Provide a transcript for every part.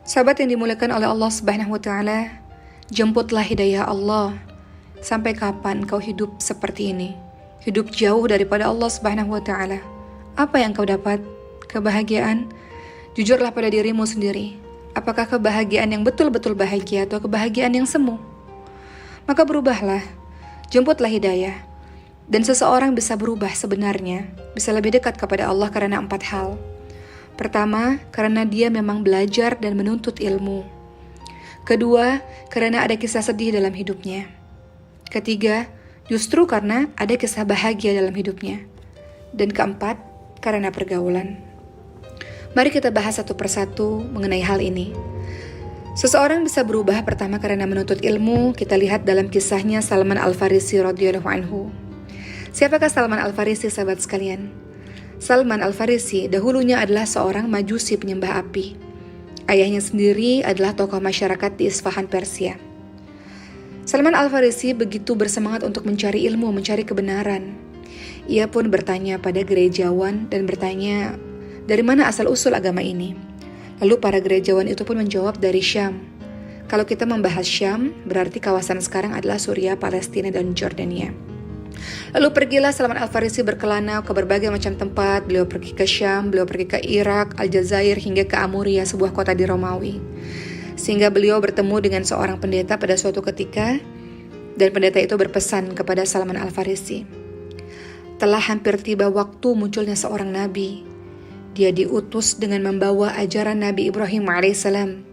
Sahabat yang dimuliakan oleh Allah Subhanahu wa taala, jemputlah hidayah Allah. Sampai kapan kau hidup seperti ini? Hidup jauh daripada Allah Subhanahu wa taala. Apa yang kau dapat? Kebahagiaan? Jujurlah pada dirimu sendiri. Apakah kebahagiaan yang betul-betul bahagia atau kebahagiaan yang semu? Maka berubahlah. Jemputlah hidayah. Dan seseorang bisa berubah sebenarnya, bisa lebih dekat kepada Allah karena 4 hal. Pertama, karena dia memang belajar dan menuntut ilmu. Kedua, karena ada kisah sedih dalam hidupnya. Ketiga, justru karena ada kisah bahagia dalam hidupnya. Dan keempat, karena pergaulan. Mari kita bahas satu persatu mengenai hal ini. Seseorang bisa berubah pertama karena menuntut ilmu. Kita lihat dalam kisahnya Salman Al-Farisi radhiyallahu anhu. Siapakah Salman Al-Farisi, sahabat sekalian? Salman Al-Farisi dahulunya adalah seorang majusi penyembah api. Ayahnya sendiri adalah tokoh masyarakat di Isfahan, Persia. Salman Al-Farisi begitu bersemangat untuk mencari ilmu, mencari kebenaran. Ia pun bertanya pada gerejawan dan bertanya, dari mana asal-usul agama ini? Lalu para gerejawan itu pun menjawab, dari Syam. Kalau kita membahas Syam, berarti kawasan sekarang adalah Suriah, Palestina, dan Jordania. Lalu pergilah Salman Al-Farisi berkelana ke berbagai macam tempat. Beliau pergi ke Syam, beliau pergi ke Irak, Aljazair, hingga ke Amuria, sebuah kota di Romawi. Sehingga beliau bertemu dengan seorang pendeta pada suatu ketika, dan pendeta itu berpesan kepada Salman Al-Farisi, telah hampir tiba waktu munculnya seorang nabi. Dia diutus dengan membawa ajaran Nabi Ibrahim alaihissalam.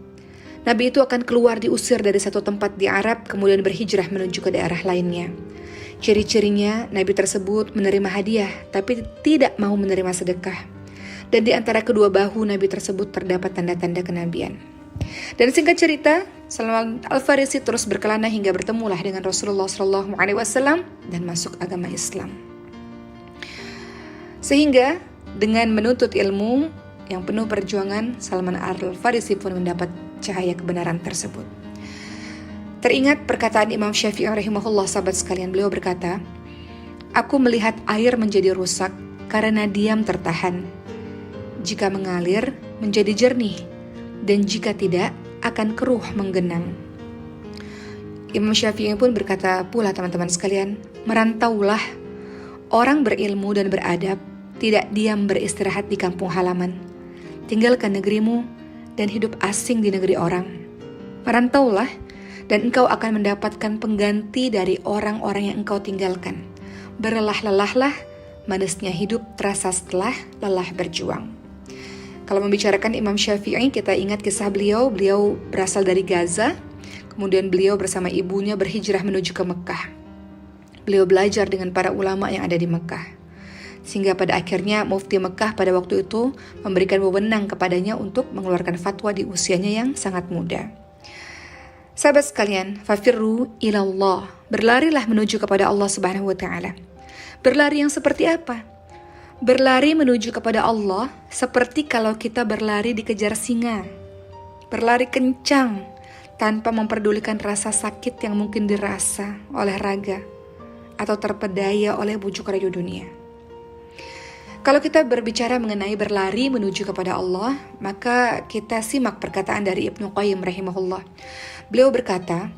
Nabi itu akan keluar diusir dari satu tempat di Arab, kemudian berhijrah menuju ke daerah lainnya. Ciri-cirinya, Nabi tersebut menerima hadiah, tapi tidak mau menerima sedekah. Dan di antara kedua bahu Nabi tersebut terdapat tanda-tanda kenabian. Dan singkat cerita, Salman Al-Farisi terus berkelana hingga bertemulah dengan Rasulullah SAW dan masuk agama Islam. Sehingga dengan menuntut ilmu yang penuh perjuangan, Salman Al-Farisi pun mendapat cahaya kebenaran tersebut. Teringat perkataan Imam Syafi'i rahimahullah, sahabat sekalian. Beliau berkata, aku melihat air menjadi rusak karena diam tertahan. Jika mengalir menjadi jernih, dan jika tidak akan keruh menggenang. Imam Syafi'i pun berkata pula, teman-teman sekalian, merantaulah. Orang berilmu dan beradab tidak diam beristirahat di kampung halaman. Tinggalkan negerimu dan hidup asing di negeri orang. Merantaulah, dan engkau akan mendapatkan pengganti dari orang-orang yang engkau tinggalkan. Berlelah-lelahlah, manisnya hidup terasa setelah lelah berjuang. Kalau membicarakan Imam Syafi'i, kita ingat kisah beliau. Beliau berasal dari Gaza, kemudian beliau bersama ibunya berhijrah menuju ke Mekah. Beliau belajar dengan para ulama yang ada di Mekah. Sehingga pada akhirnya Mufti Mekah pada waktu itu memberikan wewenang kepadanya untuk mengeluarkan fatwa di usianya yang sangat muda. Sahabat sekalian, fafirru ilallah, berlarilah menuju kepada Allah Subhanahu wa taala. Berlari yang seperti apa? Berlari menuju kepada Allah seperti kalau kita berlari dikejar singa. Berlari kencang tanpa memperdulikan rasa sakit yang mungkin dirasa oleh raga atau terpedaya oleh bujuk rayu dunia. Kalau kita berbicara mengenai berlari menuju kepada Allah, maka kita simak perkataan dari Ibnu Qayyim rahimahullah. Beliau berkata,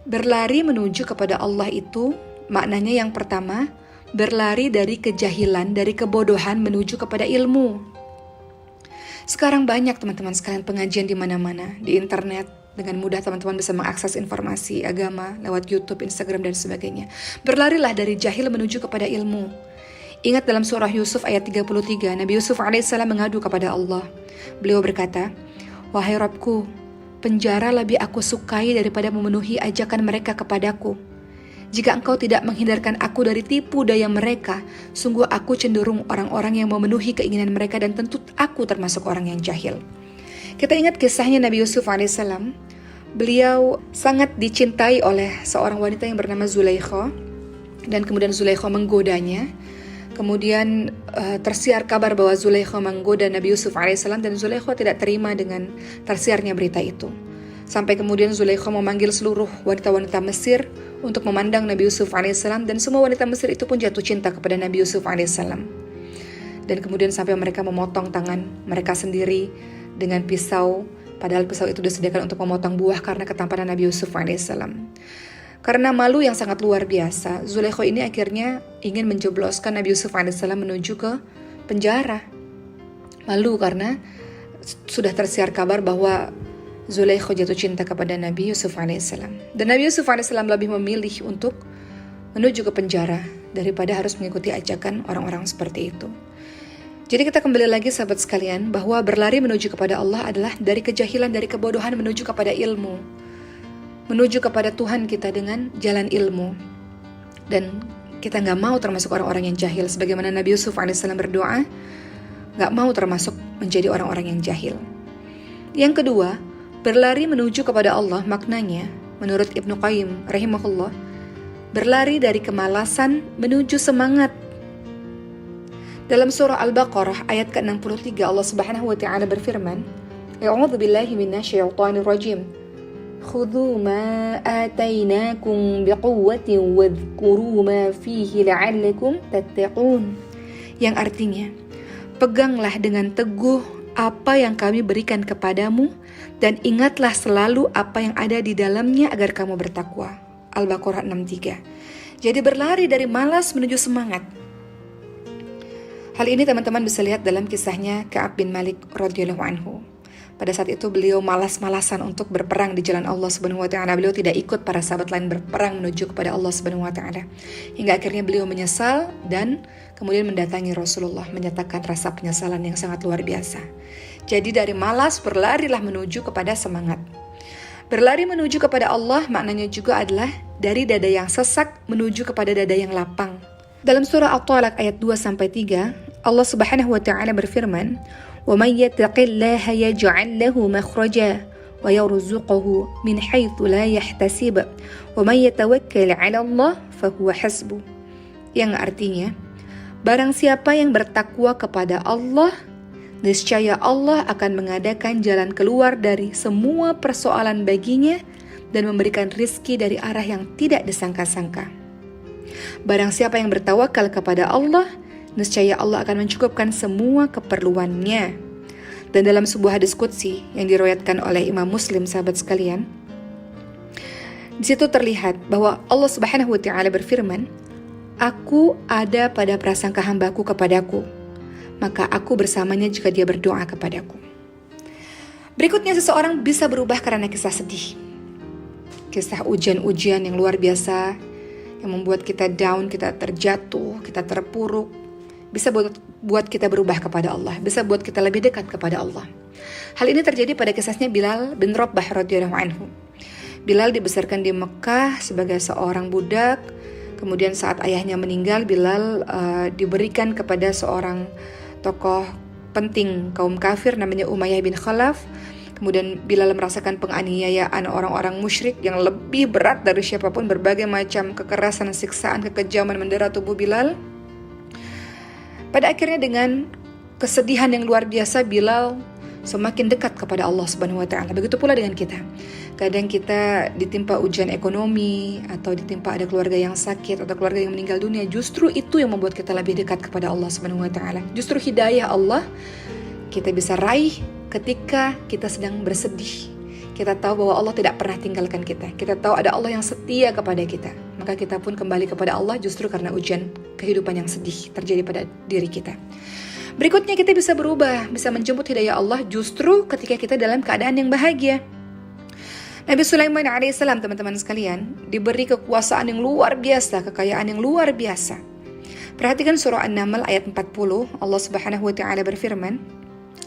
berlari menuju kepada Allah itu maknanya yang pertama, berlari dari kejahilan, dari kebodohan menuju kepada ilmu. Sekarang banyak teman-teman sekalian pengajian di mana-mana, di internet. Dengan mudah teman-teman bisa mengakses informasi agama lewat YouTube, Instagram, dan sebagainya. Berlarilah dari jahil menuju kepada ilmu. Ingat dalam surah Yusuf ayat 33, Nabi Yusuf alaihissalam mengadu kepada Allah. Beliau berkata, wahai Rabbku, penjara lebih aku sukai daripada memenuhi ajakan mereka kepadaku. Jika engkau tidak menghindarkan aku dari tipu daya mereka, sungguh aku cenderung orang-orang yang memenuhi keinginan mereka dan tentu aku termasuk orang yang jahil. Kita ingat kisahnya Nabi Yusuf alaihissalam. Beliau sangat dicintai oleh seorang wanita yang bernama Zulaikha, dan kemudian Zulaikha menggodanya. Kemudian tersiar kabar bahwa Zulaikha menggoda Nabi Yusuf alaihissalam, dan Zulaikha tidak terima dengan tersiarnya berita itu. Sampai kemudian Zulaikha memanggil seluruh wanita-wanita Mesir untuk memandang Nabi Yusuf alaihissalam, dan semua wanita Mesir itu pun jatuh cinta kepada Nabi Yusuf alaihissalam. Dan kemudian sampai mereka memotong tangan mereka sendiri dengan pisau Padahal pisau itu disediakan untuk memotong buah karena ketampanan Nabi Yusuf alaihissalam. Karena malu yang sangat luar biasa, Zulaikha ini akhirnya ingin menjebloskan Nabi Yusuf alaihissalam menuju ke penjara. Malu karena sudah tersiar kabar bahwa Zulaikha jatuh cinta kepada Nabi Yusuf alaihissalam. Dan Nabi Yusuf alaihissalam lebih memilih untuk menuju ke penjara daripada harus mengikuti ajakan orang-orang seperti itu. Jadi kita kembali lagi sahabat sekalian, bahwa berlari menuju kepada Allah adalah dari kejahilan, dari kebodohan menuju kepada ilmu, menuju kepada Tuhan kita dengan jalan ilmu. Dan kita gak mau termasuk orang-orang yang jahil, sebagaimana Nabi Yusuf alaihissalam berdoa, gak mau termasuk menjadi orang-orang yang jahil. Yang kedua, berlari menuju kepada Allah maknanya, menurut Ibnu Qayyim rahimahullah, berlari dari kemalasan menuju semangat. Dalam surah Al-Baqarah ayat ke-63 Allah Subhanahu wa taala berfirman, A'udzu billahi minasyaitonir rajim. Khudhu ma atainakum biquwwatin wadhkuru ma fihi la'allakum tattaqun. Yang artinya, peganglah dengan teguh apa yang kami berikan kepadamu dan ingatlah selalu apa yang ada di dalamnya agar kamu bertakwa. Al-Baqarah 63. Jadi berlari dari malas menuju semangat. Hal ini teman-teman bisa lihat dalam kisahnya Ka'ab bin Malik radhiyallahu anhu. Pada saat itu beliau malas-malasan untuk berperang di jalan Allah Subhanahu wa taala. Beliau tidak ikut para sahabat lain berperang menuju kepada Allah Subhanahu wa taala. Hingga akhirnya beliau menyesal dan kemudian mendatangi Rasulullah menyatakan rasa penyesalan yang sangat luar biasa. Jadi dari malas berlarilah menuju kepada semangat. Berlari menuju kepada Allah maknanya juga adalah dari dada yang sesak menuju kepada dada yang lapang. Dalam surah At-Talaq ayat 2-3, Allah Subhanahu wa taala berfirman, "Wa may yattaqillaha yaj'al lahu makhraja wa yarzuqhu min haitsu la yahtasib, wa may yatawakkal 'ala Allah fa huwa hasbuh." Yang artinya, barang siapa yang bertakwa kepada Allah, niscaya Allah akan mengadakan jalan keluar dari semua persoalan baginya dan memberikan rizki dari arah yang tidak disangka-sangka. Barang siapa yang bertawakal kepada Allah, niscaya Allah akan mencukupkan semua keperluannya. Dan dalam sebuah hadis qudsi yang diriwayatkan oleh Imam Muslim, sahabat sekalian, di situ terlihat bahwa Allah Subhanahu wa taala berfirman, "Aku ada pada prasangka hambaku kepadaku, maka aku bersamanya jika dia berdoa kepadaku." Berikutnya, seseorang bisa berubah karena kisah sedih, kisah ujian-ujian yang luar biasa yang membuat kita down, kita terjatuh, kita terpuruk, bisa buat kita berubah kepada Allah, bisa buat kita lebih dekat kepada Allah. Hal ini terjadi pada kisahnya Bilal bin Rabah radhiyallahu anhu. Bilal dibesarkan di Mekah sebagai seorang budak. Kemudian saat ayahnya meninggal, Bilal diberikan kepada seorang tokoh penting kaum kafir namanya Umayyah bin Khalaf. Kemudian Bilal merasakan penganiayaan orang-orang musyrik yang lebih berat dari siapapun, berbagai macam kekerasan, siksaan, kekejaman mendera tubuh Bilal. Pada akhirnya dengan kesedihan yang luar biasa, Bilal semakin dekat kepada Allah Subhanahu wa taala. Begitu pula dengan kita. Kadang kita ditimpa ujian ekonomi, atau ditimpa ada keluarga yang sakit, atau keluarga yang meninggal dunia. Justru itu yang membuat kita lebih dekat kepada Allah Subhanahu wa taala. Justru hidayah Allah kita bisa raih ketika kita sedang bersedih. Kita tahu bahwa Allah tidak pernah tinggalkan kita. Kita tahu ada Allah yang setia kepada kita. Maka kita pun kembali kepada Allah justru karena ujian kehidupan yang sedih terjadi pada diri kita. Berikutnya, kita bisa berubah, bisa menjemput hidayah Allah justru ketika kita dalam keadaan yang bahagia. Nabi Sulaiman alaihissalam, teman-teman sekalian, diberi kekuasaan yang luar biasa, kekayaan yang luar biasa. Perhatikan surah An-Naml ayat 40, Allah Subhanahu wa taala berfirman,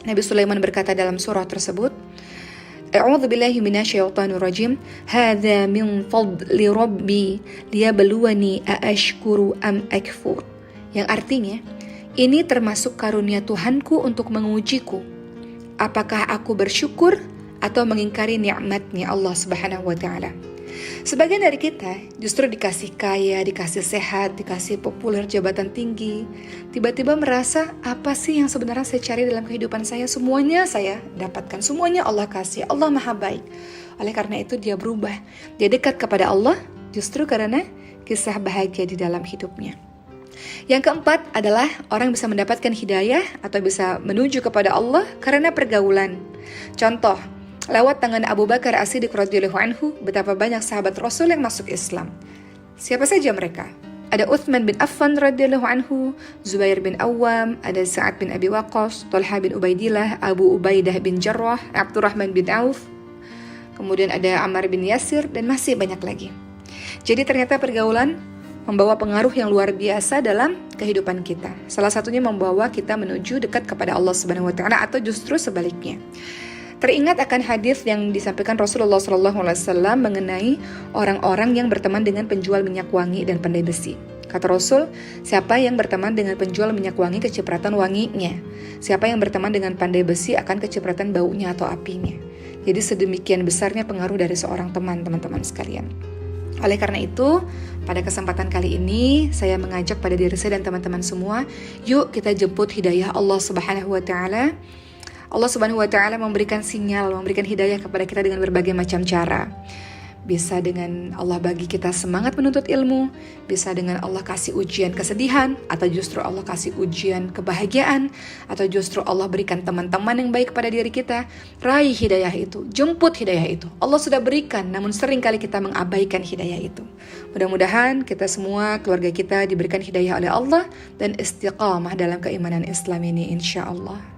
Nabi Sulaiman berkata dalam surah tersebut, A'udzu billahi minasyaitonir rajim. Hadza min fadli rabbi liyabluwani aashkuru am akfur. Yang artinya, ini termasuk karunia Tuhanku untuk mengujiku. Apakah aku bersyukur atau mengingkari nikmatnya Allah Subhanahu wa taala? Sebagian dari kita justru dikasih kaya, dikasih sehat, dikasih populer, jabatan tinggi, tiba-tiba merasa apa sih yang sebenarnya saya cari dalam kehidupan saya? Semuanya saya dapatkan, semuanya Allah kasih, Allah maha baik. Oleh karena itu dia berubah, dia dekat kepada Allah justru karena kisah bahagia di dalam hidupnya. Yang keempat adalah orang bisa mendapatkan hidayah atau bisa menuju kepada Allah karena pergaulan. Contoh, Lewat tangan Abu Bakar As-Siddiq radhiyallahu anhu, betapa banyak sahabat Rasul yang masuk Islam. Siapa saja mereka? Ada Uthman bin Affan radhiyallahu anhu, Zubair bin Awam, ada Sa'ad bin Abi Waqqas, Talha bin Ubaidillah, Abu Ubaidah bin Jarrah, Abdurrahman bin Auf, kemudian ada Ammar bin Yasir, dan masih banyak lagi. Jadi ternyata pergaulan membawa pengaruh yang luar biasa dalam kehidupan kita. Salah satunya membawa kita menuju dekat kepada Allah Subhanahu wa taala, atau justru sebaliknya. Teringat akan hadis yang disampaikan Rasulullah SAW mengenai orang-orang yang berteman dengan penjual minyak wangi dan pandai besi. Kata Rasul, siapa yang berteman dengan penjual minyak wangi kecipratan wanginya. Siapa yang berteman dengan pandai besi akan kecipratan baunya atau apinya. Jadi sedemikian besarnya pengaruh dari seorang teman, teman-teman sekalian. Oleh karena itu, pada kesempatan kali ini saya mengajak pada diri saya dan teman-teman semua, yuk kita jemput hidayah Allah Subhanahu wa taala. Allah Subhanahu wa taala memberikan sinyal, memberikan hidayah kepada kita dengan berbagai macam cara. Bisa dengan Allah bagi kita semangat menuntut ilmu, bisa dengan Allah kasih ujian kesedihan, atau justru Allah kasih ujian kebahagiaan, atau justru Allah berikan teman-teman yang baik pada diri kita. Raih hidayah itu, jemput hidayah itu. Allah sudah berikan, namun seringkali kita mengabaikan hidayah itu. Mudah-mudahan kita semua, keluarga kita diberikan hidayah oleh Allah dan istiqamah dalam keimanan Islam ini, insya Allah.